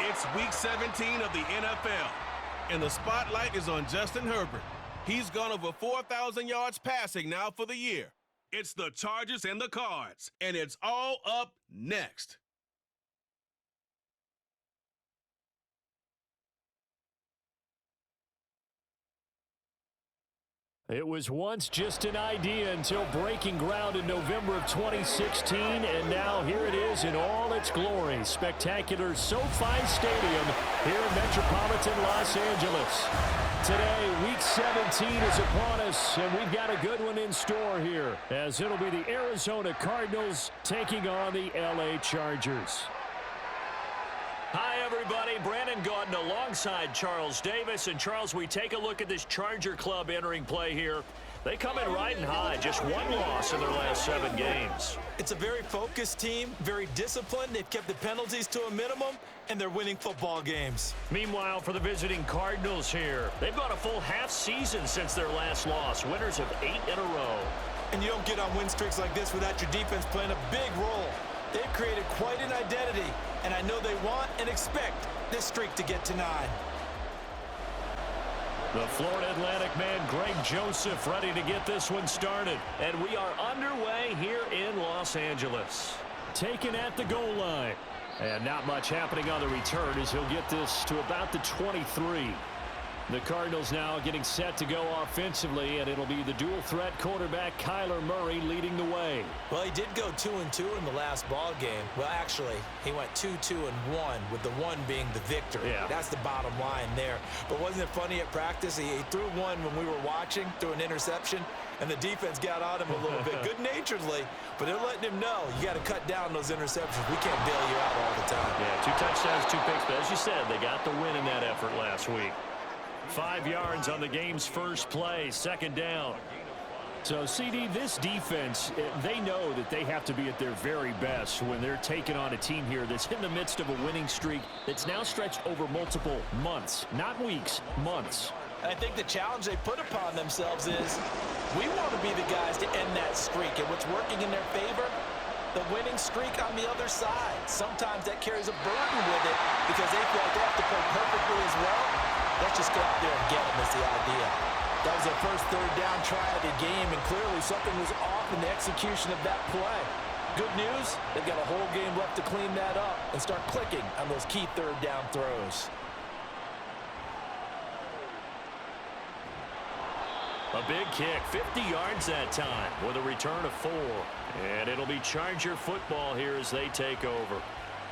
It's Week 17 of the NFL, and the spotlight is on Justin Herbert. He's gone over 4,000 yards passing now for the year. It's the Chargers and the Cards, and it's all up next. It was once just an idea until breaking ground in November of 2016, and now here it is in all its glory. Spectacular SoFi Stadium here in metropolitan Los Angeles. Today, Week 17 is upon us, and we've got a good one in store here, as it'll be the Arizona Cardinals taking on the LA Chargers. Hi, everybody. Brandon Gaudin alongside Charles Davis. And, Charles, we take a look at this Charger club entering play here. They come in riding high, just one loss in their last 7 games. It's a very focused team, very disciplined. They've kept the penalties to a minimum, and they're winning football games. Meanwhile, for the visiting Cardinals here, they've gone a full half season since their last loss. Winners of 8 in a row. And you don't get on win streaks like this without your defense playing a big role. They've created quite an identity, and I know they want and expect this streak to get to 9. The Florida Atlantic man, Greg Joseph, ready to get this one started. And we are underway here in Los Angeles. Taken at the goal line. And not much happening on the return as he'll get this to about the 23. The Cardinals now getting set to go offensively, and it'll be the dual-threat quarterback Kyler Murray leading the way. Well, he did go 2-2 in the last ball game. Well, actually, he went 2-2-1, with the 1 being the victory. Yeah. That's the bottom line there. But wasn't it funny at practice? He threw one when we were watching, threw an interception, and the defense got on him a little bit, good-naturedly. But they're letting him know, you got to cut down those interceptions. We can't bail you out all the time. Yeah, 2 touchdowns, 2 picks. But as you said, they got the win in that effort last week. 5 yards on the game's first play, 2nd down. So, CD, this defense, they know that they have to be at their very best when they're taking on a team here that's in the midst of a winning streak that's now stretched over multiple months, not weeks, months. And I think the challenge they put upon themselves is we want to be the guys to end that streak. And what's working in their favor? The winning streak on the other side. Sometimes that carries a burden with it because they feel like they have to play perfectly as well. Let's just go out there and get them is the idea. That was their first 3rd down try of the game, and clearly something was off in the execution of that play. Good news, they've got a whole game left to clean that up and start clicking on those key 3rd down throws. A big kick, 50 yards that time with a return of 4. And it'll be Charger football here as they take over.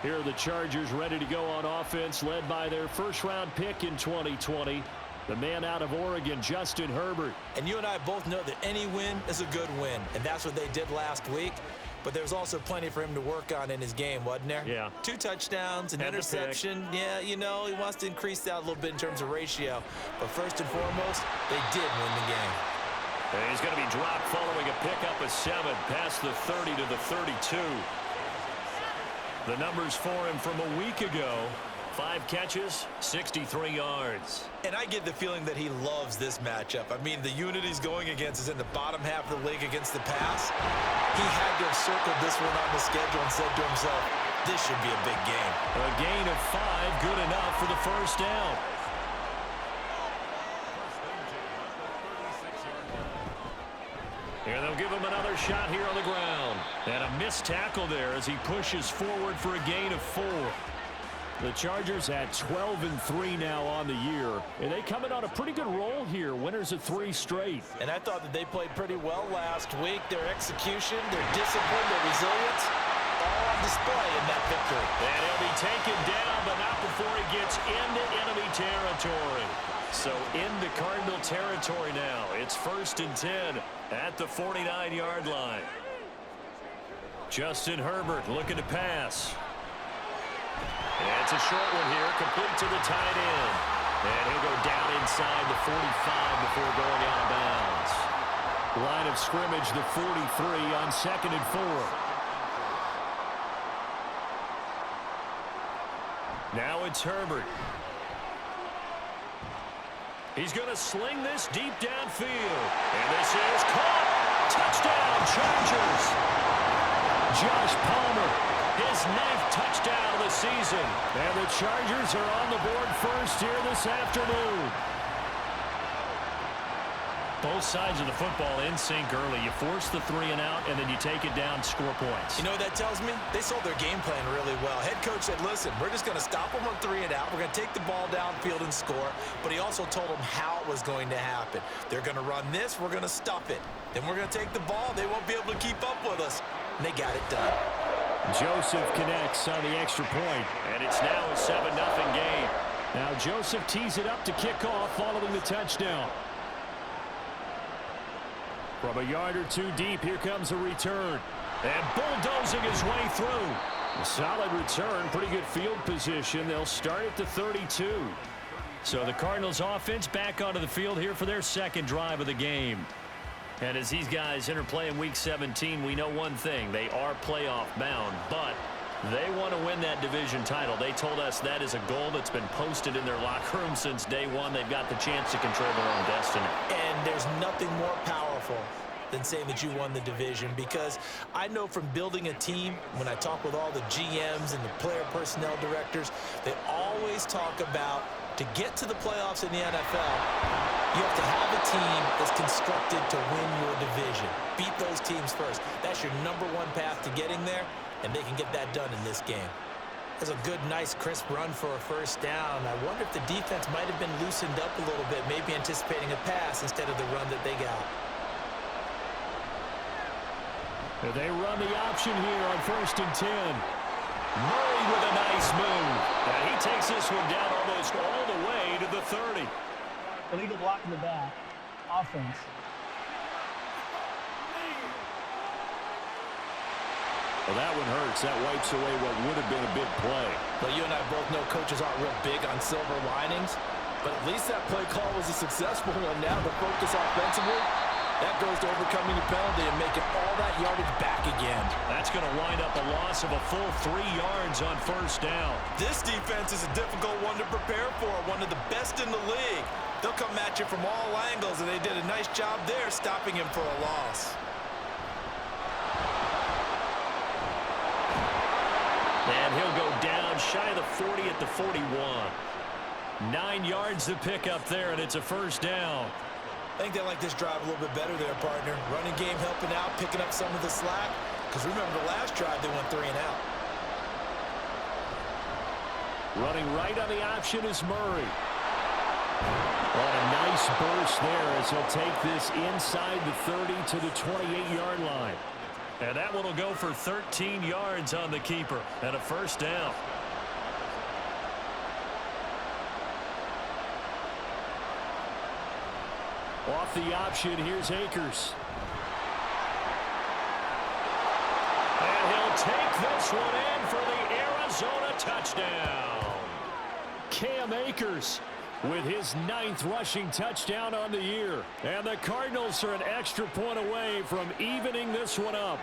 Here are the Chargers ready to go on offense, led by their first-round pick in 2020, the man out of Oregon, Justin Herbert. And you and I both know that any win is a good win, and that's what they did last week. But there's also plenty for him to work on in his game, wasn't there? Yeah. 2 touchdowns, an interception. Yeah, you know, he wants to increase that a little bit in terms of ratio. But first and foremost, they did win the game. And he's going to be dropped following a pickup of 7 past the 30 to the 32. The numbers for him from a week ago, 5 catches, 63 yards. And I get the feeling that he loves this matchup. I mean, the unit he's going against is in the bottom half of the league against the pass. He had to have circled this one on the schedule and said to himself, this should be a big game. A gain of 5, good enough for the first down. And they'll give him another shot here on the ground. And a missed tackle there as he pushes forward for a gain of 4. The Chargers at 12-3 now on the year. And they come in on a pretty good roll here. Winners of 3 straight. And I thought that they played pretty well last week. Their execution, their discipline, their resilience, all on display in that victory. And he'll be taken down, but not before he gets into enemy territory. So into Cardinal territory now. It's 1st and 10 at the 49-yard line. Justin Herbert looking to pass. And it's a short one here, complete to the tight end. And he'll go down inside the 45 before going out of bounds. Line of scrimmage, the 43 on 2nd and 4. Now it's Herbert. He's going to sling this deep downfield. And this is caught. Touchdown, Chargers. Josh Palmer, his 9th touchdown of the season. And the Chargers are on the board first here this afternoon. Both sides of the football in sync early. You force the 3 and out, and then you take it down, score points. You know what that tells me? They sold their game plan really well. Head coach said, listen, we're just going to stop them on 3 and out. We're going to take the ball downfield and score. But he also told them how it was going to happen. They're going to run this. We're going to stuff it. Then we're going to take the ball. They won't be able to keep up with us. And they got it done. Joseph connects on the extra point, and it's now a 7-0 game. Now Joseph tees it up to kick off following the touchdown. From a yard or 2 deep, here comes a return. And bulldozing his way through. A solid return, pretty good field position. They'll start at the 32. So the Cardinals offense back onto the field here for their second drive of the game. And as these guys interplay in Week 17, we know one thing. They are playoff bound, but they want to win that division title. They told us that is a goal that's been posted in their locker room since day one. They've got the chance to control their own destiny. And there's nothing more powerful than saying that you won the division, because I know from building a team, when I talk with all the GMs and the player personnel directors, they always talk about, to get to the playoffs in the NFL, you have to have a team that's constructed to win your division. Beat those teams first. That's your #1 path to getting there, and they can get that done in this game. There's a good, nice, crisp run for a first down. I wonder if the defense might have been loosened up a little bit, maybe anticipating a pass instead of the run that they got. They run the option here on 1st and 10. Murray with a nice move. And he takes this one down almost all the way to the 30. Illegal block in the back. Offense. Well, that one hurts. That wipes away what would have been a big play. Well, you and I both know coaches aren't real big on silver linings, but at least that play call was a successful one. Now the focus offensively, that goes to overcoming the penalty and making all that yardage back again. That's going to wind up a loss of a full 3 yards on 1st down. This defense is a difficult one to prepare for, one of the best in the league. They'll come at you from all angles, and they did a nice job there stopping him for a loss. And he'll go down shy of the 40 at the 41. 9 yards to pick up there, and it's a 1st down. I think they like this drive a little bit better there, partner. Running game helping out, picking up some of the slack. Because remember, the last drive, they went 3 and out. Running right on the option is Murray. Well, a nice burst there as he'll take this inside the 30 to the 28-yard line. And that one will go for 13 yards on the keeper and a 1st down. Off the option, here's Akers. And he'll take this one in for the Arizona touchdown. Cam Akers with his 9th rushing touchdown on the year. And the Cardinals are an extra point away from evening this one up.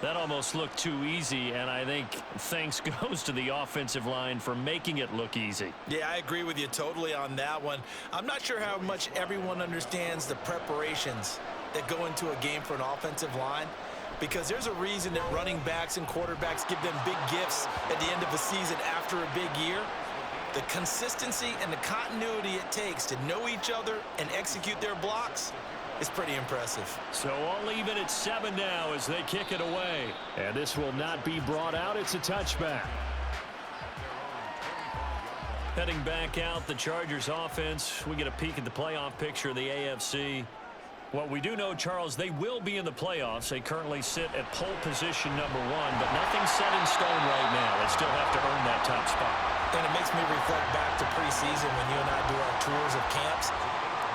That almost looked too easy, and I think thanks goes to the offensive line for making it look easy. Yeah, I agree with you totally on that one. I'm not sure how much everyone understands the preparations that go into a game for an offensive line, because there's a reason that running backs and quarterbacks give them big gifts at the end of the season after a big year. The consistency and the continuity it takes to know each other and execute their blocks is pretty impressive. So all even at 7 now as they kick it away. And this will not be brought out. It's a touchback. Heading back out, the Chargers offense. We get a peek at the playoff picture of the AFC. What we do know, Charles, they will be in the playoffs. They currently sit at pole position #1, but nothing's set in stone right now. They still have to earn that top spot. And it makes me reflect back to preseason when you and I do our tours of camps.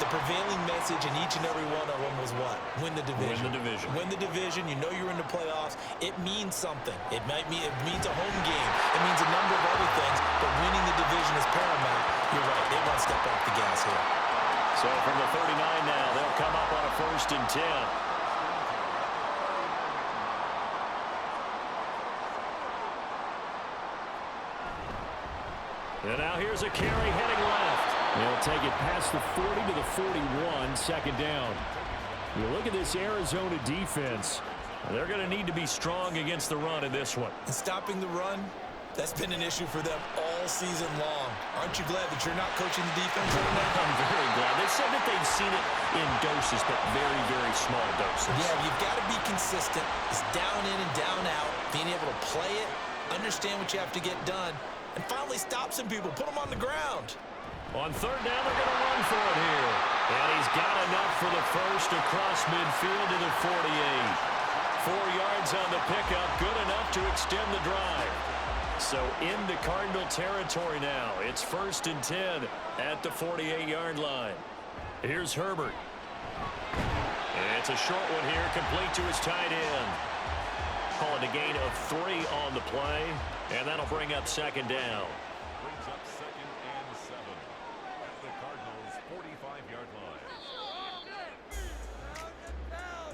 The prevailing message in each and every one of them was what? Win the division. Win the division. Win the division. You know you're in the playoffs. It means something. It means a home game. It means a number of other things, but winning the division is paramount. You're right. They want to step off the gas here. So from the 39 now, they'll come up on a 1st and 10. And now here's a carry heading left. They'll take it past the 40 to the 41, 2nd down. You look at this Arizona defense. They're going to need to be strong against the run in this one. And stopping the run, that's been an issue for them all season long. Aren't you glad that you're not coaching the defense right now? I'm very glad. They said that they've seen it in doses, but very, very small doses. Yeah, you've got to be consistent. It's down in and down out, being able to play it, understand what you have to get done, and finally stop some people, put them on the ground. On third down, they're going to run for it here. And he's got enough for the first across midfield to the 48. 4 yards on the pickup, good enough to extend the drive. So into Cardinal territory now. It's 1st and 10 at the 48-yard line. Here's Herbert. It's a short one here, complete to his tight end. Call it a gain of 3 on the play, and that'll bring up 2nd down. Brings up 2nd and 7 at the Cardinals' 45-yard line.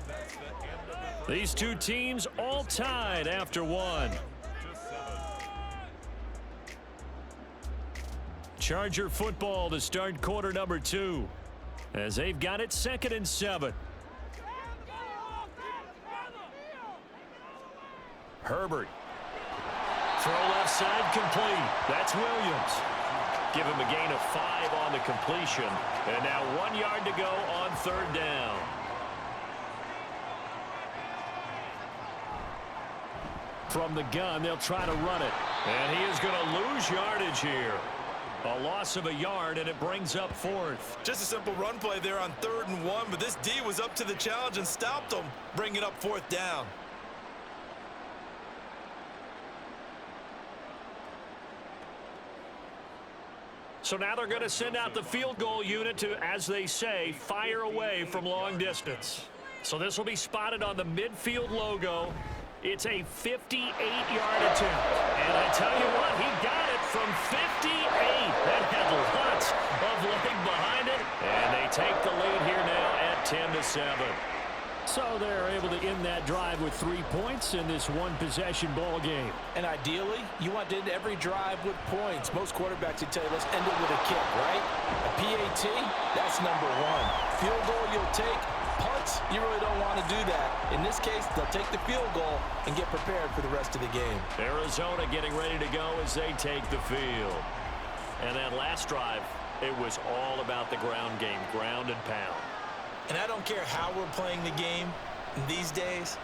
That's the end of the These two teams all tied after 1. Charger football to start quarter number 2 as they've got it 2nd and 7. Herbert. Throw left side complete. That's Williams. Give him a gain of 5 on the completion. And now 1 yard to go on 3rd down. From the gun, they'll try to run it. And he is going to lose yardage here. A loss of a yard, and it brings up 4th. Just a simple run play there on 3rd and 1, but this D was up to the challenge and stopped them, bringing up 4th down. So now they're going to send out the field goal unit to, as they say, fire away from long distance. So this will be spotted on the midfield logo. It's a 58-yard attempt. And I tell you what, he got it from 58. That had lots of leg behind it. And they take the lead here now at 10-7. So they're able to end that drive with 3 points in this one-possession ball game. And ideally, you want to end every drive with points. Most quarterbacks would tell you, let's end it with a kick, right? A PAT, that's number 1. Field goal you'll take. Punts, you really don't want to do that. In this case, they'll take the field goal and get prepared for the rest of the game. Arizona getting ready to go as they take the field. And that last drive, it was all about the ground game, ground and pound. And I don't care how we're playing the game these days,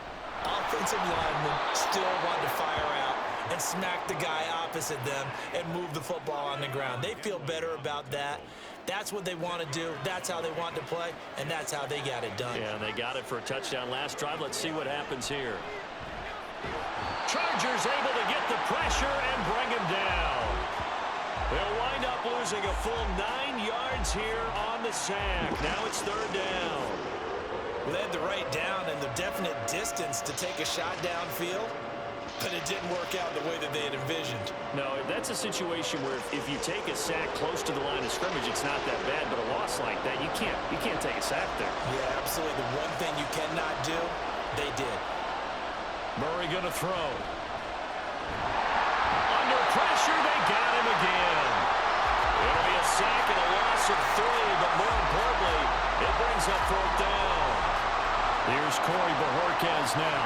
offensive linemen still want to fire out and smack the guy opposite them and move the football on the ground. They feel better about that. That's what they want to do. That's how they want to play, and that's how they got it done. Yeah, and they got it for a touchdown last drive. Let's see what happens here. Chargers able to get the pressure and bring him down. They'll wind up losing a full 9 yards here on the sack. Now it's 3rd down. Well, they had the right down and the definite distance to take a shot downfield, but it didn't work out the way that they had envisioned. No, that's a situation where if you take a sack close to the line of scrimmage, it's not that bad, but a loss like that, you can't take a sack there. Yeah, absolutely. The one thing you cannot do, they did. Murray going to throw. Under pressure, they got him again. It'll be a sack and a loss of 3, but more importantly, it brings up 4th down. Here's Corey Bojorquez now.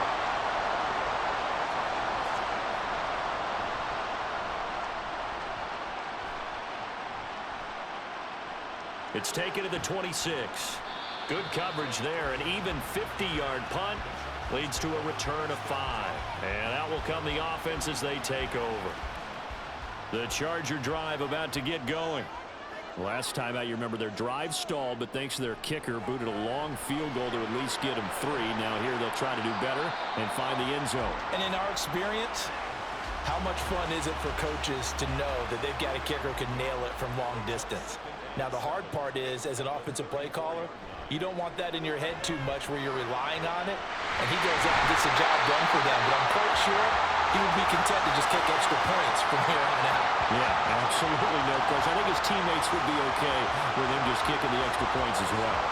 It's taken to the 26. Good coverage there. An even 50-yard punt leads to a return of 5. And out will come the offense as they take over. The Charger drive about to get going. Last time out, you remember their drive stalled, but thanks to their kicker, booted a long field goal to at least get them 3. Now here they'll try to do better and find the end zone. And in our experience, how much fun is it for coaches to know that they've got a kicker who can nail it from long distance? Now, the hard part is, as an offensive play caller, you don't want that in your head too much where you're relying on it, and he goes out and gets the job done for them. But I'm quite sure he would be content to just kick extra points from here on out. Yeah, absolutely no question. I think his teammates would be okay with him just kicking the extra points as well.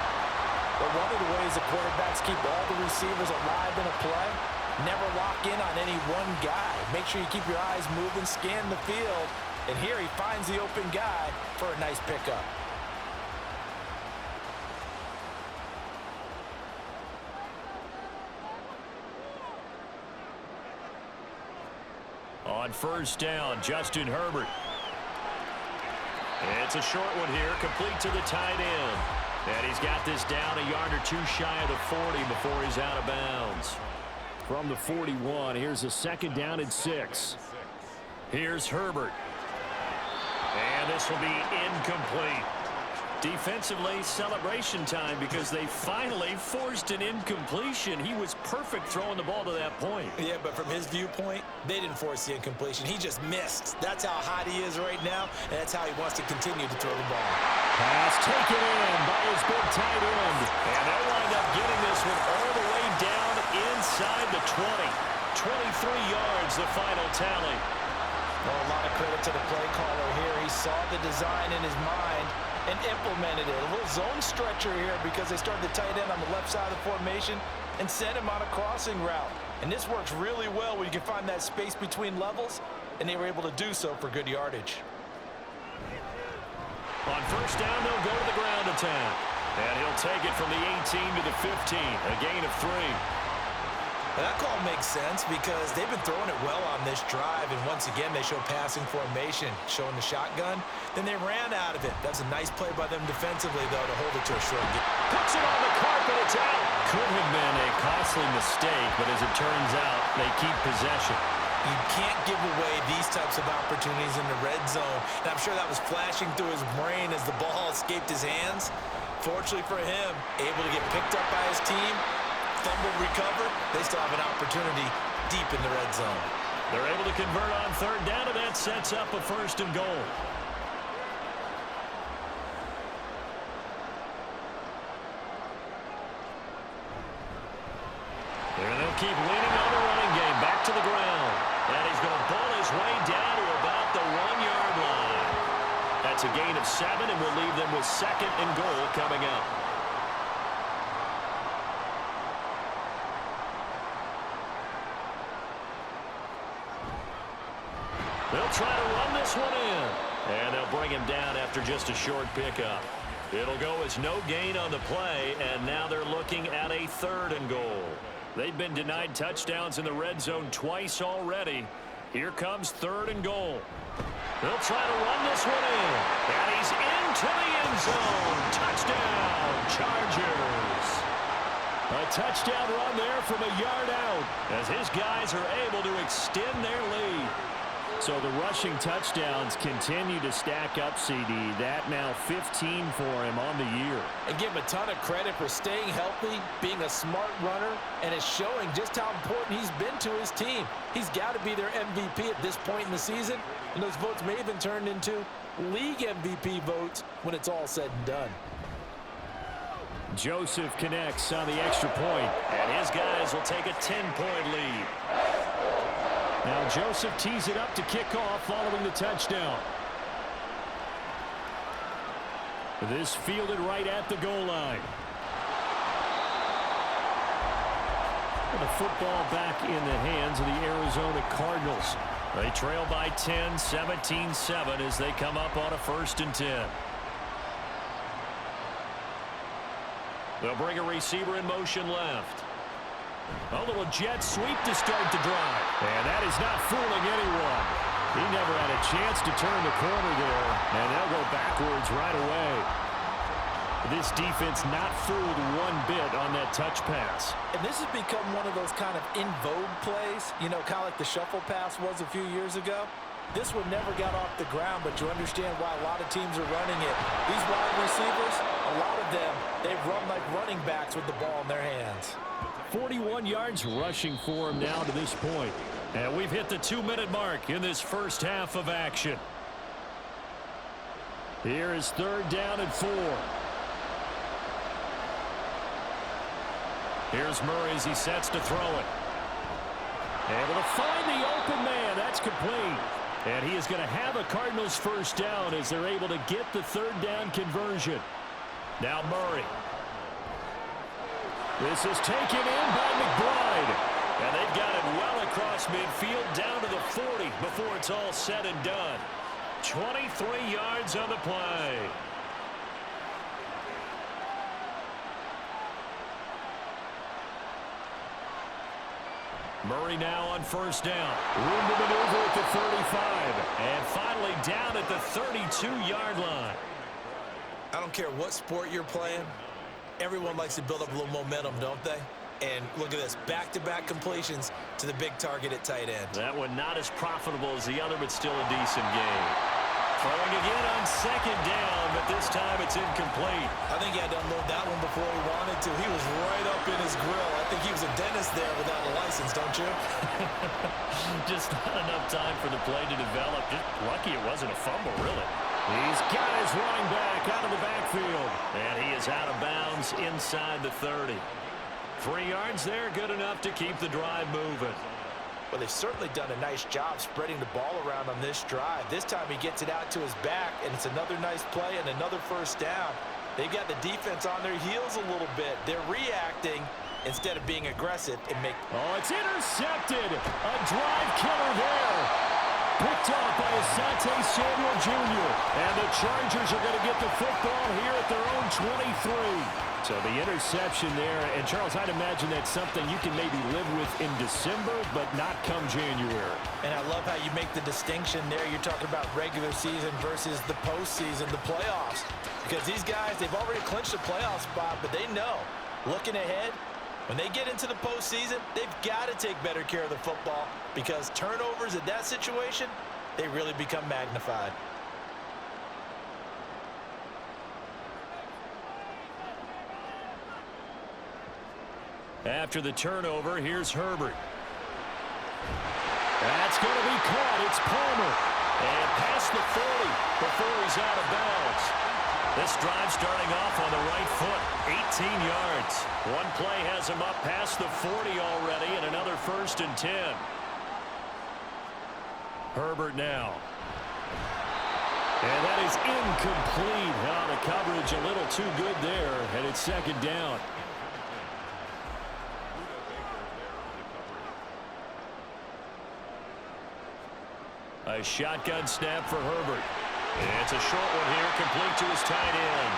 But one of the ways the quarterbacks keep all the receivers alive in a play, never lock in on any one guy. Make sure you keep your eyes moving, scan the field, and here he finds the open guy for a nice pickup. On first down, Justin Herbert. It's a short one here, complete to the tight end. And he's got this down a yard or two shy of the 40 before he's out of bounds. From the 41, here's a second down and 6. Here's Herbert. And this will be incomplete. Defensively, celebration time because they finally forced an incompletion. He was perfect throwing the ball to that point. Yeah, but from his viewpoint, they didn't force the incompletion. He just missed. That's how hot he is right now, and that's how he wants to continue to throw the ball. Pass taken in by his big tight end. And they'll wind up getting this one all the way down inside the 20. 23 yards, the final tally. Well, a lot of credit to the play caller here. He saw the design in his mind and implemented it. A little zone stretcher here because they started the tight end on the left side of the formation and sent him on a crossing route. And this works really well when you can find that space between levels, and they were able to do so for good yardage. On first down, they'll go to the ground attack. And he'll take it from the 18 to the 15, a gain of 3. That call makes sense because they've been throwing it well on this drive, and once again they show passing formation, showing the shotgun. Then they ran out of it. That's a nice play by them defensively, though, to hold it to a short game. Puts it on the carpet, it's out. Could have been a costly mistake, but as it turns out, they keep possession. You can't give away these types of opportunities in the red zone, and I'm sure that was flashing through his brain as the ball escaped his hands. Fortunately for him, able to get picked up by his team, fumble recovered, they still have an opportunity deep in the red zone. They're able to convert on third down, and that sets up a first and goal. There they'll keep leaning on the running game. Back to the ground. And he's going to ball his way down to about the 1-yard line. That's a gain of 7, and we'll leave them with second and goal coming up. They'll try to run this one in. And they'll bring him down after just a short pickup. It'll go as no gain on the play, and now they're looking at a third and goal. They've been denied touchdowns in the red zone twice already. Here comes third and goal. They'll try to run this one in. And he's into the end zone. Touchdown, Chargers. A touchdown run there from a yard out as his guys are able to extend their lead. So the rushing touchdowns continue to stack up, CD. That now 15 for him on the year. And give him a ton of credit for staying healthy, being a smart runner, and it's showing just how important he's been to his team. He's got to be their MVP at this point in the season, and those votes may even turn into league MVP votes when it's all said and done. Joseph connects on the extra point, and his guys will take a 10-point lead. Now Joseph tees it up to kick off following the touchdown. This fielded right at the goal line. And the football back in the hands of the Arizona Cardinals. They trail by 10, 17-7 as they come up on a 1st and 10. They'll bring a receiver in motion left. A little jet sweep to start the drive. And that is not fooling anyone. He never had a chance to turn the corner there. And they'll go backwards right away. This defense not fooled one bit on that touch pass. And this has become one of those kind of in vogue plays. You know, kind of like the shuffle pass was a few years ago. This one never got off the ground, but you understand why a lot of teams are running it. These wide receivers, a lot of them, they run like running backs with the ball in their hands. 41 yards rushing for him now to this point. And we've hit the 2-minute mark in this first half of action. Here is third down and 4. Here's Murray as he sets to throw it. Able to find the open man. That's complete. And he is going to have a Cardinals first down as they're able to get the third down conversion. Now Murray. This is taken in by McBride. And they've got it well across midfield down to the 40 before it's all said and done. 23 yards on the play. Murray now on first down. Room to maneuver at the 35. And finally down at the 32-yard line. I don't care what sport you're playing. Everyone likes to build up a little momentum, don't they? And look at this, back-to-back completions to the big target at tight end. That one not as profitable as the other, but still a decent game. Throwing again on second down, but this time it's incomplete. I think he had to unload that one before he wanted to. He was right up in his grill. I think he was a dentist there without a license, don't you? Just not enough time for the play to develop. Just lucky it wasn't a fumble, really. He's got his running back out of the backfield. And he is out of bounds inside the 30. 3 yards there, good enough to keep the drive moving. Well, they've certainly done a nice job spreading the ball around on this drive. This time he gets it out to his back, and it's another nice play and another first down. They've got the defense on their heels a little bit. They're reacting instead of being aggressive and make... Oh, it's intercepted. A drive killer there. Picked off by Asante Samuel Jr. And the Chargers are going to get the football here at their own 23. So the interception there, and Charles, I'd imagine that's something you can maybe live with in December, but not come January. And I love how you make the distinction there. You're talking about regular season versus the postseason, the playoffs. Because these guys, they've already clinched a playoff spot, but they know, looking ahead, when they get into the postseason, they've got to take better care of the football because turnovers in that situation, they really become magnified. After the turnover, here's Herbert. That's going to be caught. It's Palmer. And past the 40 before he's out of bounds. This drive starting off on the right foot. 18 yards. One play has him up past the 40 already, and another 1st and 10. Herbert now. And that is incomplete. Oh, the coverage a little too good there, and it's 2nd down. A shotgun snap for Herbert. It's a short one here, complete to his tight end.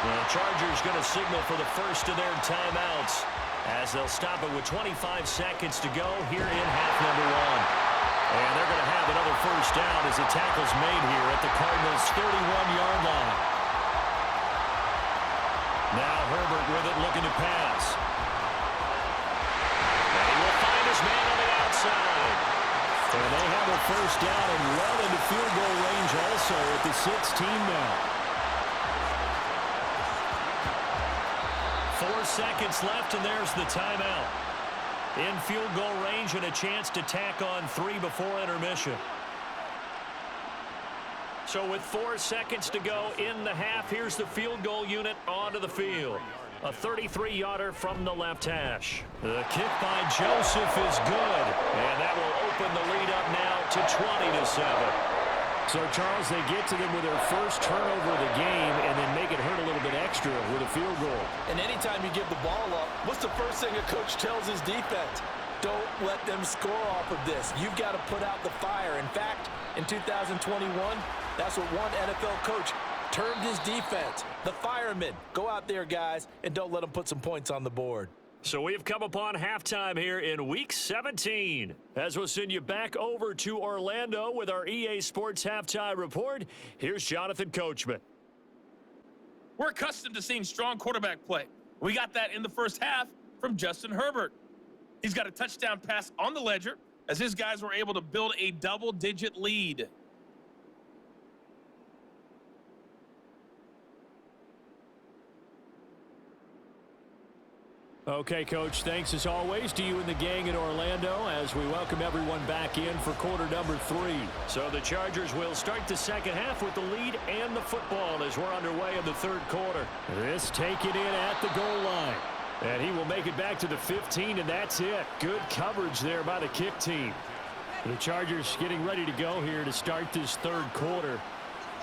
The Chargers going to signal for the first of their timeouts as they'll stop it with 25 seconds to go here in half number 1. And they're going to have another first down as the tackle's made here at the Cardinals' 31-yard line. Now Herbert with it, looking to pass. And he will find his man on the outside. And they have a first down and well into field goal range also at the 16 now. 4 seconds left, and there's the timeout. In field goal range and a chance to tack on 3 before intermission. So with 4 seconds to go in the half, here's the field goal unit onto the field. A 33-yarder from the left hash. The kick by Joseph is good, and that will open the lead up now to 20-7. So, Charles, they get to them with their first turnover of the game and then make it hurt a little bit extra with a field goal. And anytime you give the ball up, what's the first thing a coach tells his defense? Don't let them score off of this. You've got to put out the fire. In fact, in 2021, that's what one NFL coach termed his defense. The firemen. Go out there, guys, and don't let them put some points on the board. So we have come upon halftime here in Week 17. As we'll send you back over to Orlando with our EA Sports Halftime Report, here's Jonathan Coachman. We're accustomed to seeing strong quarterback play. We got that in the first half from Justin Herbert. He's got a touchdown pass on the ledger as his guys were able to build a double-digit lead. Okay, Coach, thanks as always to you and the gang in Orlando as we welcome everyone back in for quarter number 3. So the Chargers will start the second half with the lead and the football as we're underway in the third quarter. This taken in at the goal line. And he will make it back to the 15, and that's it. Good coverage there by the kick team. The Chargers getting ready to go here to start this third quarter.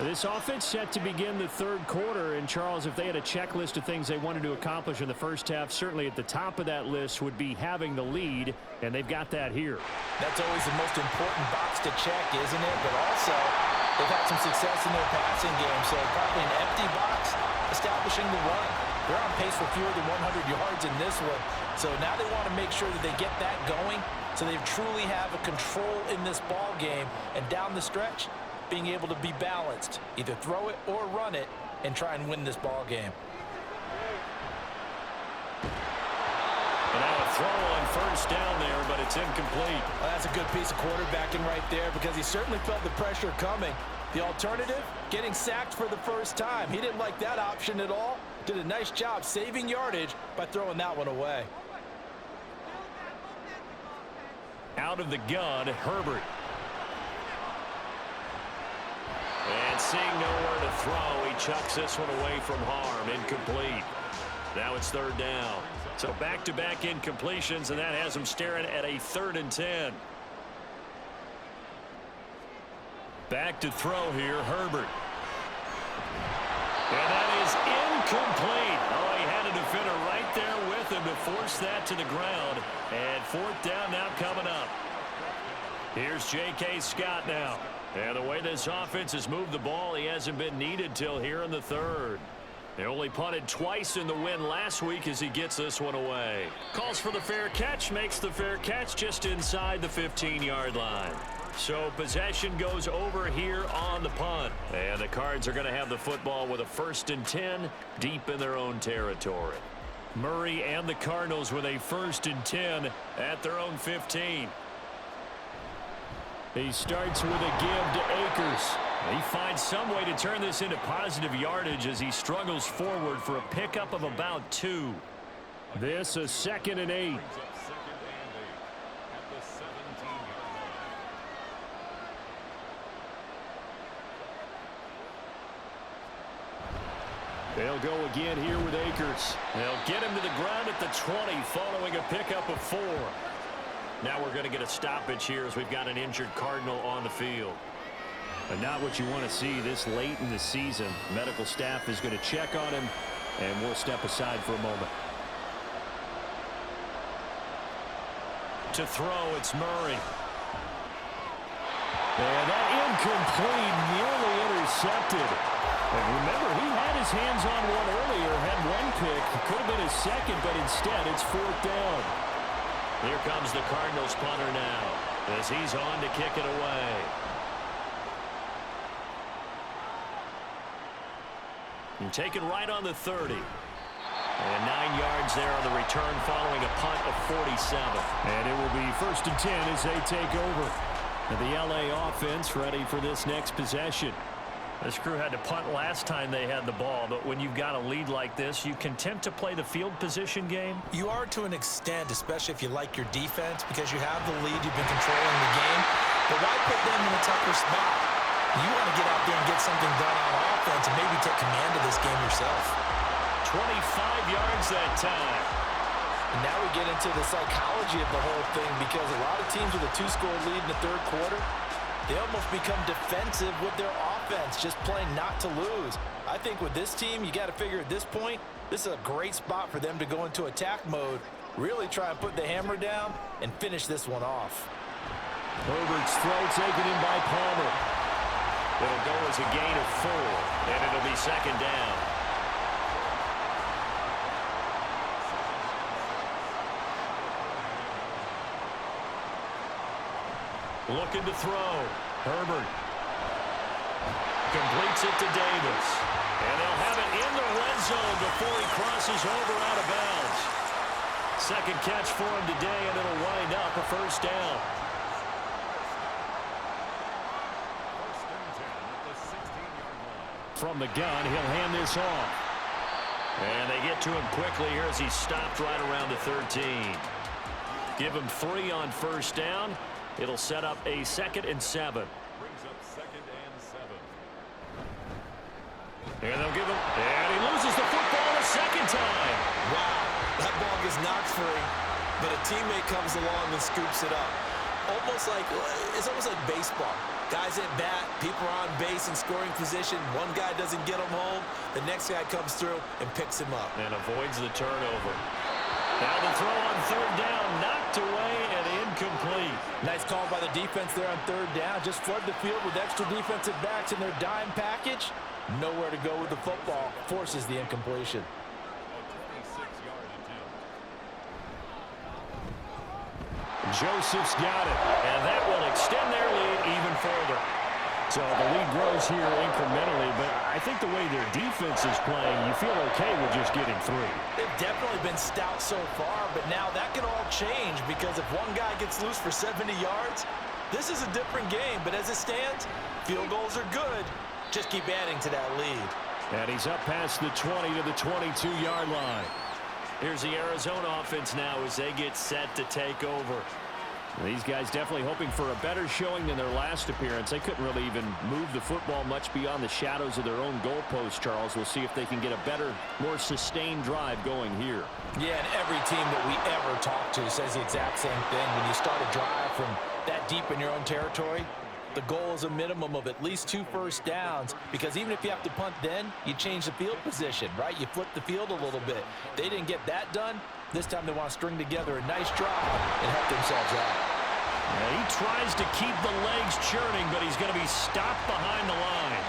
This offense set to begin the third quarter, and Charles, if they had a checklist of things they wanted to accomplish in the first half, certainly at the top of that list would be having the lead, and they've got that here. That's always the most important box to check, isn't it? But also, they've had some success in their passing game, so probably an empty box establishing the run. They're on pace for fewer than 100 yards in this one. So now they want to make sure that they get that going so they truly have a control in this ball game. And down the stretch, being able to be balanced. Either throw it or run it and try and win this ball game. And now a throw on first down there, but it's incomplete. Well, that's a good piece of quarterbacking right there because he certainly felt the pressure coming. The alternative, getting sacked for the first time. He didn't like that option at all. Did a nice job saving yardage by throwing that one away. Out of the gun, Herbert. And seeing nowhere to throw, he chucks this one away from harm. Incomplete. Now it's third down. So back-to-back incompletions, and that has him staring at a 3rd and 10. Back to throw here, Herbert. And that is incomplete. Oh, he had a defender right there with him to force that to the ground. And 4th down now coming up. Here's J.K. Scott now. And the way this offense has moved the ball, he hasn't been needed till here in the 3rd. They only punted twice in the win last week as he gets this one away. Calls for the fair catch, makes the fair catch just inside the 15-yard line. So possession goes over here on the punt. And the Cards are going to have the football with a 1st and 10 deep in their own territory. Murray and the Cardinals with a 1st and 10 at their own 15. He starts with a give to Akers. He finds some way to turn this into positive yardage as he struggles forward for a pickup of about 2. This a 2nd and 8. They'll go again here with Akers. They'll get him to the ground at the 20 following a pickup of 4. Now we're going to get a stoppage here as we've got an injured Cardinal on the field. And not what you want to see this late in the season. Medical staff is going to check on him, and we'll step aside for a moment. To throw, it's Murray. And that incomplete, nearly intercepted. And remember, he had his hands on one earlier, had one pick. It could have been his 2nd, but instead it's 4th down. Here comes the Cardinals punter now as he's on to kick it away. And taken right on the 30. And 9 yards there on the return following a punt of 47. And it will be 1st and 10 as they take over. And the LA offense ready for this next possession. This crew had to punt last time they had the ball, but when you've got a lead like this, you content to play the field position game? You are to an extent, especially if you like your defense, because you have the lead, you've been controlling the game. But why put them in a tougher spot? You want to get out there and get something done on offense and maybe take command of this game yourself. 25 yards that time. And now we get into the psychology of the whole thing because a lot of teams with a 2-score lead in the 3rd quarter, they almost become defensive with their offense, just playing not to lose. I think with this team, you got to figure at this point, this is a great spot for them to go into attack mode, really try and put the hammer down and finish this one off. Herbert's throw taken in by Palmer. It'll go as a gain of 4, and it'll be 2nd down. Looking to throw. Herbert completes it to Davis. And they'll have it in the red zone before he crosses over out of bounds. 2nd catch for him today, and it'll wind up a 1st down. From the gun, he'll hand this off. And they get to him quickly here as he's stopped right around the 13. Give him 3 on 1st down. It'll set up a 2nd and 7. Brings up 2nd and 7. And they'll give him, and he loses the football a 2nd time. Wow, that ball gets knocked free, but a teammate comes along and scoops it up. It's almost like baseball. Guys at bat, people are on base in scoring position. One guy doesn't get him home. The next guy comes through and picks him up. And avoids the turnover. Now the throw on 3rd down, knocked away and incomplete. Nice call by the defense there on 3rd down. Just flood the field with extra defensive backs in their dime package. Nowhere to go with the football. Forces the incompletion. Joseph's got it, and that will extend their lead even further. So the lead grows here incrementally, but I think the way their defense is playing, you feel okay with just getting 3. They've definitely been stout so far, but now that can all change because if one guy gets loose for 70 yards, this is a different game. But as it stands, field goals are good. Just keep adding to that lead. And he's up past the 20 to the 22-yard line. Here's the Arizona offense now as they get set to take over. These guys definitely hoping for a better showing than their last appearance. They couldn't really even move the football much beyond the shadows of their own goalpost, Charles. We'll see if they can get a better, more sustained drive going here. Yeah, and every team that we ever talk to says the exact same thing. When you start a drive from that deep in your own territory, the goal is a minimum of at least 2 first downs, because even if you have to punt then, you change the field position, right? You flip the field a little bit. They didn't get that done. This time they want to string together a nice drive and help themselves out. Yeah, he tries to keep the legs churning, but he's going to be stopped behind the line.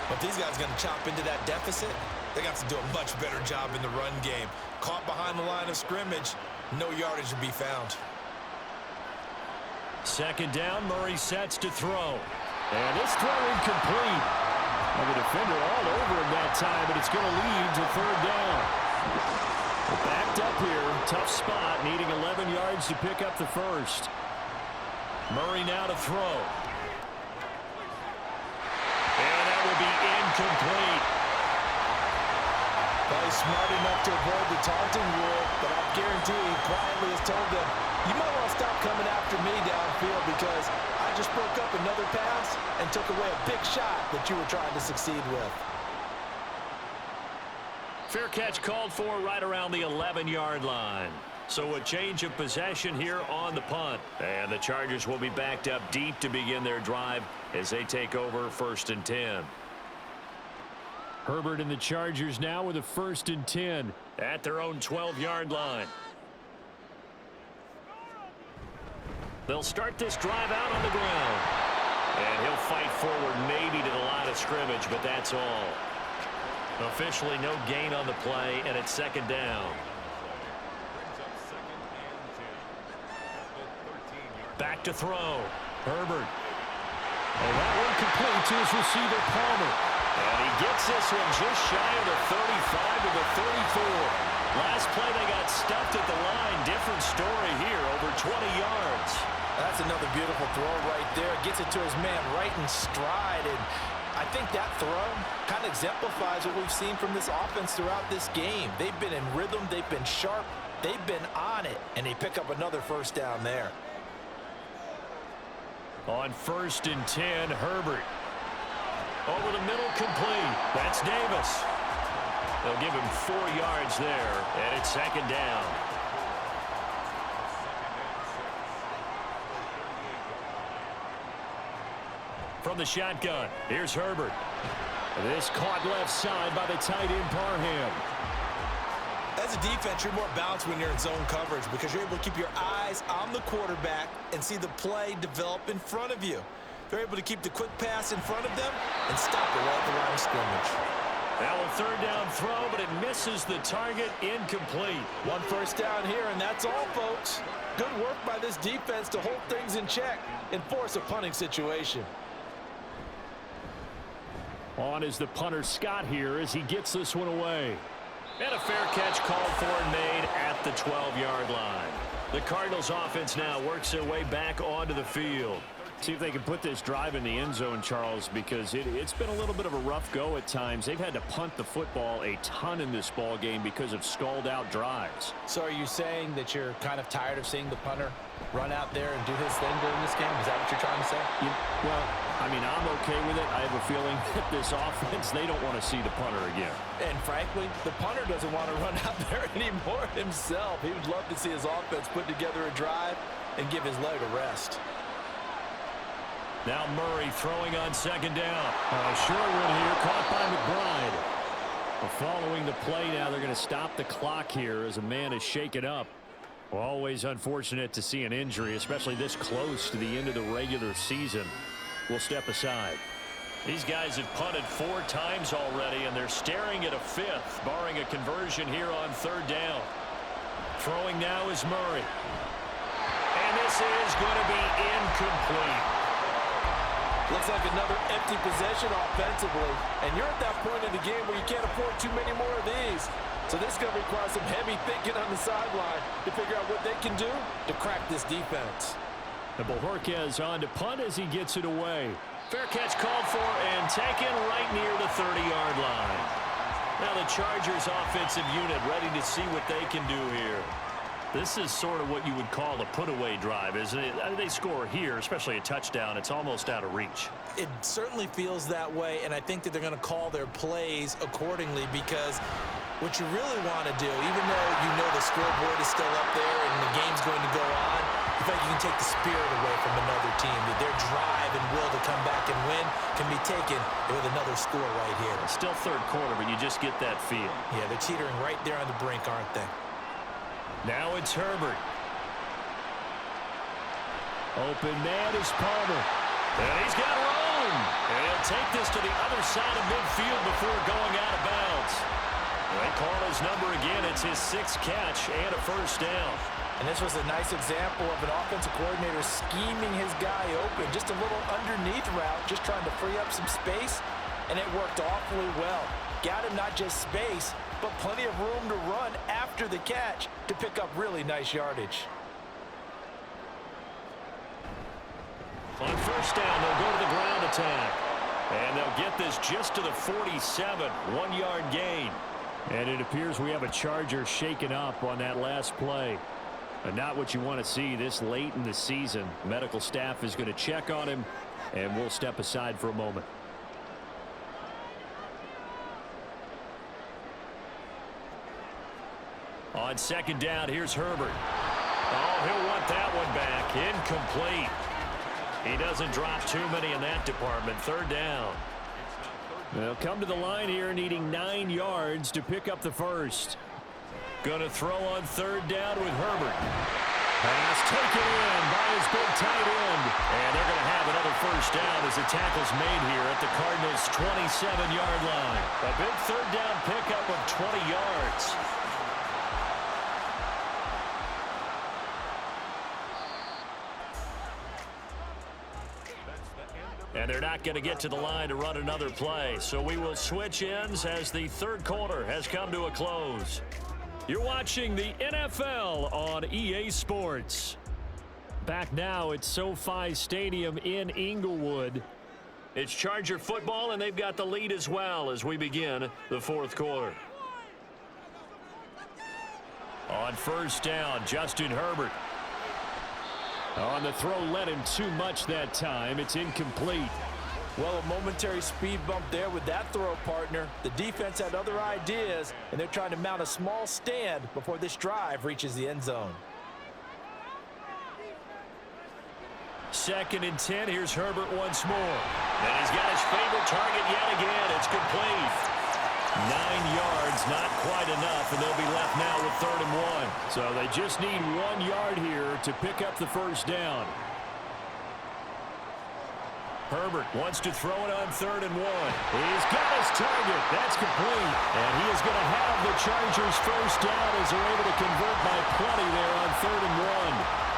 But these guys are going to chop into that deficit. They got to do a much better job in the run game. Caught behind the line of scrimmage, no yardage to be found. Second down, Murray sets to throw. And this throw incomplete. And the defender all over him that time, but it's going to lead to 3rd down. Backed up here, tough spot, needing 11 yards to pick up the first. Murray now to throw. And that will be incomplete. Well, he's smart enough to avoid the taunting rule, but I guarantee he quietly has told them, you might want to stop coming after me downfield because I just broke up another pass and took away a big shot that you were trying to succeed with. Fair catch called for right around the 11-yard line. So a change of possession here on the punt. And the Chargers will be backed up deep to begin their drive as they take over 1st and 10. Herbert and the Chargers now with a 1st and 10 at their own 12-yard line. They'll start this drive out on the ground. And he'll fight forward maybe to the line of scrimmage, but that's all. Officially no gain on the play, and it's 2nd down. Back to throw. Herbert. And that one complete to his receiver, Palmer. And he gets this one just shy of the 35 to the 34. Last play they got stuffed at the line. Different story here, over 20 yards. That's another beautiful throw right there. Gets it to his man right in stride, and I think that throw kind of exemplifies what we've seen from this offense throughout this game. They've been in rhythm. They've been sharp. They've been on it, and they pick up another 1st down there. On 1st and 10, Herbert. Over the middle, complete. That's Davis. They'll give him 4 yards there, and it's 2nd down. From the shotgun, here's Herbert. This caught left side by the tight end Parham. As a defense, you're more balanced when you're in zone coverage because you're able to keep your eyes on the quarterback and see the play develop in front of you. They're able to keep the quick pass in front of them and stop it right at the line of scrimmage. Now a 3rd down throw, but it misses the target, incomplete. 1 first down here, and that's all, folks. Good work by this defense to hold things in check and force a punting situation. On is the punter Scott here as he gets this one away. And a fair catch called for and made at the 12-yard line. The Cardinals offense now works their way back onto the field. See if they can put this drive in the end zone, Charles, because it's been a little bit of a rough go at times. They've had to punt the football a ton in this ball game because of stalled-out drives. So are you saying that you're kind of tired of seeing the punter run out there and do his thing during this game? Is that what you're trying to say? Well, I mean, I'm okay with it. I have a feeling that this offense, they don't want to see the punter again. And frankly, the punter doesn't want to run out there anymore himself. He would love to see his offense put together a drive and give his leg a rest. Now Murray throwing on 2nd down. Sure one here, caught by McBride. Well, following the play now, they're going to stop the clock here as a man is shaken up. Well, always unfortunate to see an injury, especially this close to the end of the regular season. We'll step aside. These guys have punted 4 times already, and they're staring at a 5th, barring a conversion here on 3rd down. Throwing now is Murray. And this this is going to be incomplete. Looks like another empty possession offensively. And you're at that point in the game where you can't afford too many more of these. So this is going to require some heavy thinking on the sideline to figure out what they can do to crack this defense. And Bojorquez on to punt as he gets it away. Fair catch called for and taken right near the 30-yard line. Now the Chargers offensive unit ready to see what they can do here. This is sort of what you would call a put-away drive, isn't it? They score here, especially a touchdown. It's almost out of reach. It certainly feels that way, and I think that they're going to call their plays accordingly because what you really want to do, even though you know the scoreboard is still up there and the game's going to go on, I think you can take the spirit away from another team. That their drive and will to come back and win can be taken with another score right here. Still third quarter, but you just get that feel. Yeah, they're teetering right there on the brink, aren't they? Now it's Herbert. Open man is Palmer. And he's got room. And he'll take this to the other side of midfield before going out of bounds. They call his number again. It's his 6th catch and a first down. And this was a nice example of an offensive coordinator scheming his guy open. Just a little underneath route, just trying to free up some space. And it worked awfully well. Got him not just space, but plenty of room to run after the catch to pick up really nice yardage. On first down, they'll go to the ground attack. And they'll get this just to the 47, 1-yard gain. And it appears we have a Charger shaken up on that last play. And not what you want to see this late in the season. Medical staff is going to check on him, and we'll step aside for a moment. On second down, here's Herbert. Oh, he'll want that one back. Incomplete. He doesn't drop too many in that department. Third down. They'll come to the line here needing 9 yards to pick up the first. Going to throw on third down with Herbert. Pass taken in by his big tight end. And they're going to have another first down as the tackle's made here at the Cardinals' 27-yard line. A big third down pickup of 20 yards. And they're not going to get to the line to run another play. So we will switch ends as the third quarter has come to a close. You're watching the NFL on EA Sports. Back now at SoFi Stadium in Inglewood. It's Charger football, and they've got the lead as well as we begin the fourth quarter. On first down, Justin Herbert. On the throw, led him too much that time. It's incomplete. Well, a momentary speed bump there with that throw, partner. The defense had other ideas, and they're trying to mount a small stand before this drive reaches the end zone. 2nd and 10. Here's Herbert once more. And he's got his favorite target yet again. It's complete. 9 yards, not quite enough, and they'll be left now with 3rd and 1. So they just need 1 yard here to pick up the first down. Herbert wants to throw it on 3rd and 1. He's got his target. That's complete. And he is going to have the Chargers first down as they're able to convert by plenty there on 3rd and 1.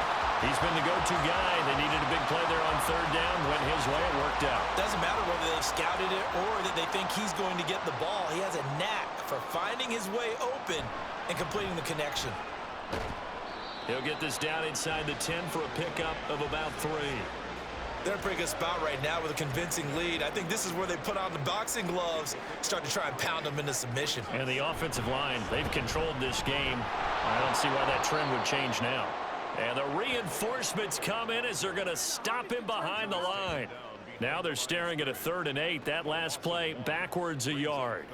He's been the go-to guy. They needed a big play there on 3rd down. Went his way. It worked out. Doesn't matter whether they've scouted it or that they think he's going to get the ball. He has a knack for finding his way open and completing the connection. He'll get this down inside the 10 for a pickup of about 3. They're in a pretty good spot right now with a convincing lead. I think this is where they put on the boxing gloves, start to try and pound them into submission. And the offensive line, they've controlled this game. I don't see why that trend would change now. And the reinforcements come in as they're going to stop him behind the line. Now they're staring at a 3rd and 8. That last play backwards a yard.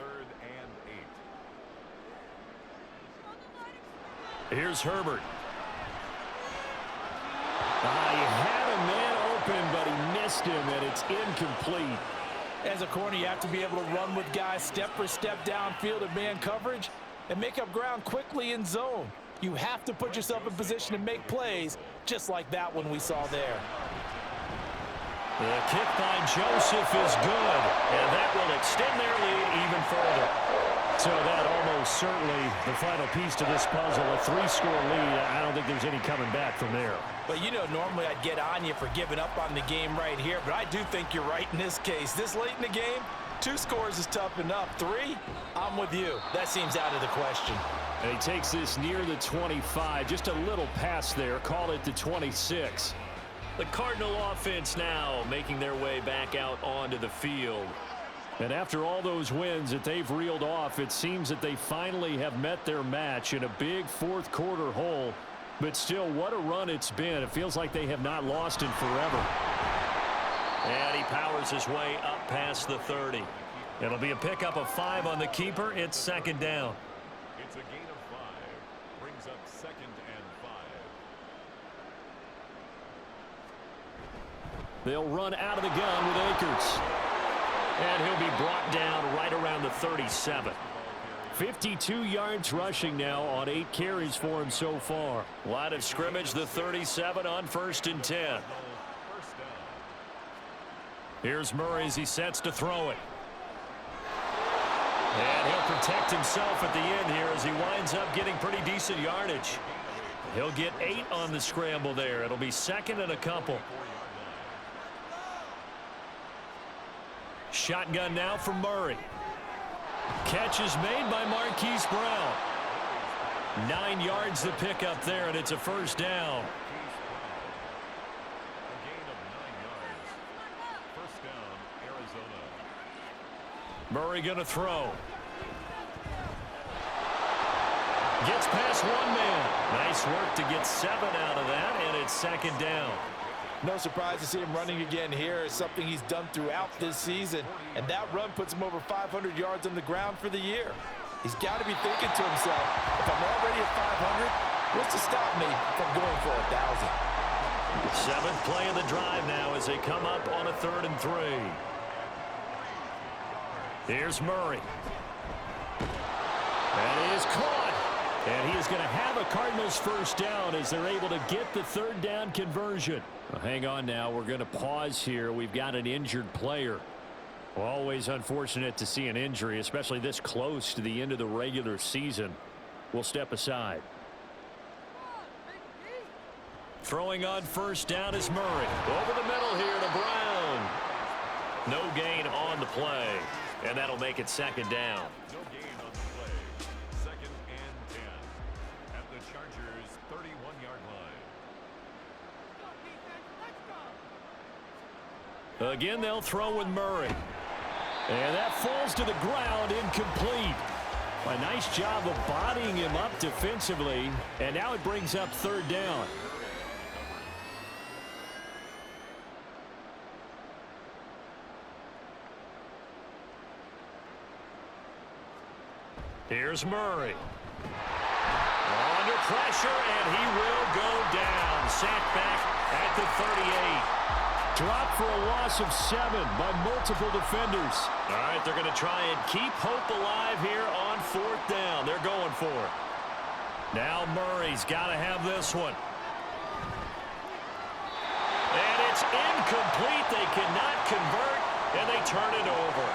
Here's Herbert. He had a man open, but he missed him, and it's incomplete. As a corner, you have to be able to run with guys step for step downfield in man coverage and make up ground quickly in zone. You have to put yourself in position to make plays, just like that one we saw there. The kick by Joseph is good, and that will extend their lead even further. So that almost certainly the final piece to this puzzle, a 3-score lead. I don't think there's any coming back from there. But, you know, normally I'd get on you for giving up on the game right here, but I do think you're right in this case. This late in the game, 2 scores is tough enough. 3, I'm with you. That seems out of the question. And he takes this near the 25. Just a little pass there. Call it the 26. The Cardinal offense now making their way back out onto the field. And after all those wins that they've reeled off, it seems that they finally have met their match in a big fourth-quarter hole. But still, what a run it's been. It feels like they have not lost in forever. And he powers his way up past the 30. It'll be a pickup of 5 on the keeper. It's second down. It's a gain of 5. Brings up 2nd and 5. They'll run out of the gun with Akers. And he'll be brought down right around the 37. 52 yards rushing now on 8 carries for him so far. Line of scrimmage, the 37 on 1st and 10. Here's Murray as he sets to throw it. And he'll protect himself at the end here as he winds up getting pretty decent yardage. He'll get 8 on the scramble there. It'll be 2nd and a couple. Shotgun now from Murray. Catch is made by Marquise Brown. 9 yards the pickup there, and it's a first down. A gain of 9 yards. First down, Arizona. Murray going to throw. Gets past 1 man. Nice work to get 7 out of that, and it's 2nd down. No surprise to see him running again here. It's something he's done throughout this season. And that run puts him over 500 yards on the ground for the year. He's got to be thinking to himself, if I'm already at 500, what's to stop me from going for 1,000? 7th play of the drive now as they come up on a 3rd and 3. Here's Murray. That is caught. And he is going to have a Cardinals first down as they're able to get the 3rd down conversion. Well, hang on now. We're going to pause here. We've got an injured player. Well, always unfortunate to see an injury, especially this close to the end of the regular season. We'll step aside. Throwing on first down is Murray. Over the middle here to Brown. No gain on the play. And that'll make it 2nd down. No gain on the play. 2nd and 10. At the Chargers' 31-yard line. Again, they'll throw with Murray. And that falls to the ground, incomplete. A nice job of bodying him up defensively. And now it brings up 3rd down. Here's Murray. Under pressure, and he will go down. Sacked back at the 38. Dropped for a loss of 7 by multiple defenders. All right, they're going to try and keep hope alive here on 4th down. They're going for it. Now Murray's got to have this one. And it's incomplete. They cannot convert, and they turn it over.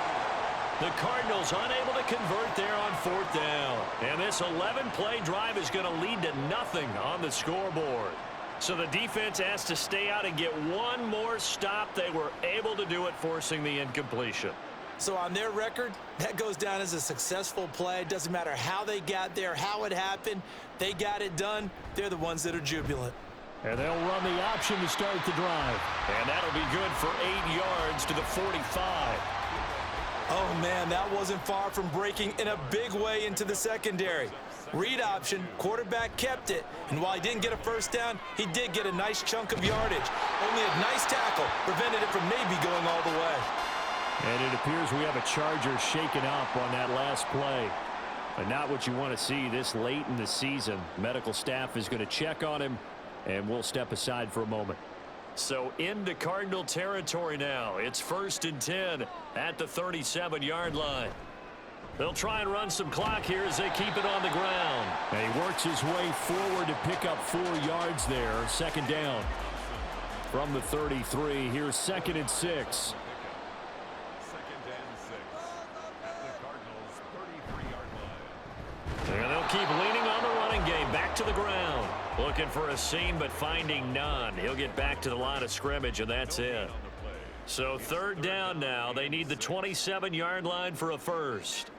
The Cardinals unable to convert there on 4th down. And this 11-play drive is going to lead to nothing on the scoreboard. So the defense has to stay out and get one more stop. They were able to do it, forcing the incompletion. So on their record, that goes down as a successful play. It doesn't matter how they got there, how it happened. They got it done. They're the ones that are jubilant. And they'll run the option to start the drive. And that'll be good for 8 yards to the 45. Oh, man, that wasn't far from breaking in a big way into the secondary. Read option, quarterback kept it, and while he didn't get a first down, he did get a nice chunk of yardage. Only a nice tackle prevented it from maybe going all the way. And it appears we have a Charger shaken up on that last play. But not what you want to see this late in the season. Medical staff is going to check on him, and we'll step aside for a moment. So into Cardinal territory now. It's 1st and 10 at the 37-yard line. They'll try and run some clock here as they keep it on the ground. And he works his way forward to pick up 4 yards there. 2nd down. from the 33. Here's 2nd and 6. Second and 6 at the Cardinals' 33-yard line. And they'll keep leaning on the running game. Back to the ground. Looking for a seam, but finding none. He'll get back to the line of scrimmage, and that's it. So 3rd down now. They need the 27-yard line for a first.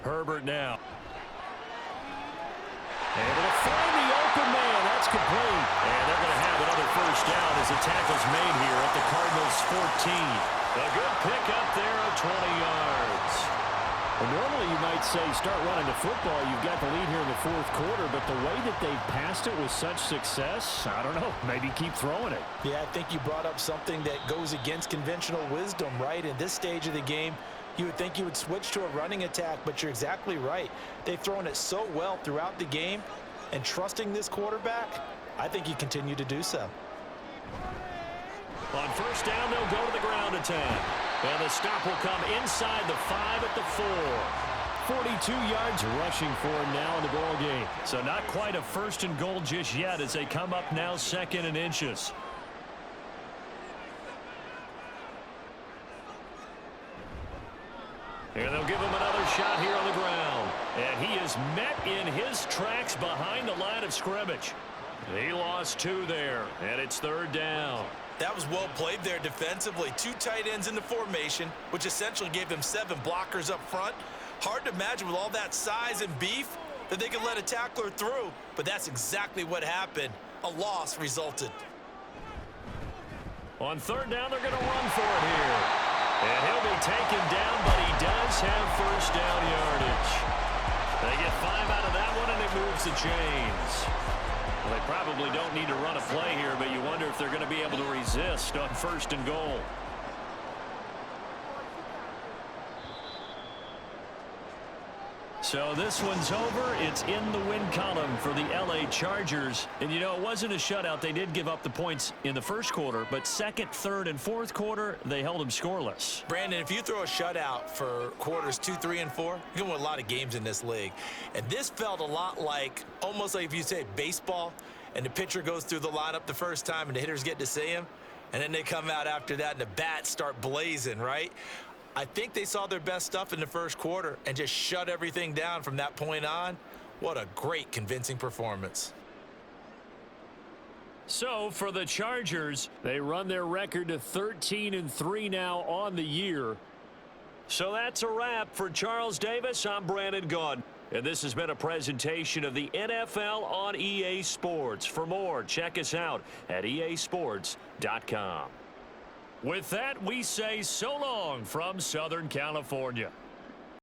Herbert now. Able to find the open man. That's complete. And they're going to have another first down as the tackle's made here at the Cardinals' 14. A good pickup there of 20 yards. Well, normally you might say start running the football. You've got the lead here in the 4th quarter, but the way that they've passed it with such success, I don't know, maybe keep throwing it. Yeah, I think you brought up something that goes against conventional wisdom, right? In this stage of the game, you would think you would switch to a running attack, but you're exactly right. They've thrown it so well throughout the game, and trusting this quarterback, I think you continue to do so. On first down, they'll go to the ground attack. And the stop will come inside the 5 at the 4. 42 yards rushing for him now in the ball game. So not quite a 1st and goal just yet as they come up now 2nd and inches. And they'll give him another shot here on the ground. And he is met in his tracks behind the line of scrimmage. He lost 2 there, and it's 3rd down. That was well played there defensively. 2 tight ends in the formation, which essentially gave them 7 blockers up front. Hard to imagine with all that size and beef that they could let a tackler through, but that's exactly what happened. A loss resulted. On 3rd down, they're going to run for it here. And he'll be taken down, but he does have first down yardage. They get 5 out of that one, and it moves the chains. Well, they probably don't need to run a play here, but you wonder if they're going to be able to resist on 1st and goal. So this one's over. It's in the win column for the LA Chargers. And, you know, it wasn't a shutout. They did give up the points in the 1st quarter, but 2nd, 3rd, and 4th quarter, they held them scoreless. Brandon, if you throw a shutout for quarters 2, 3, and 4, you're going to win a lot of games in this league. And this felt a lot like, almost like if you say baseball, and the pitcher goes through the lineup the first time and the hitters get to see him, and then they come out after that and the bats start blazing, right? I think they saw their best stuff in the 1st quarter and just shut everything down from that point on. What a great, convincing performance. So for the Chargers, they run their record to 13-3 now on the year. So that's a wrap for Charles Davis. I'm Brandon Gaudin. And this has been a presentation of the NFL on EA Sports. For more, check us out at easports.com. With that, we say so long from Southern California.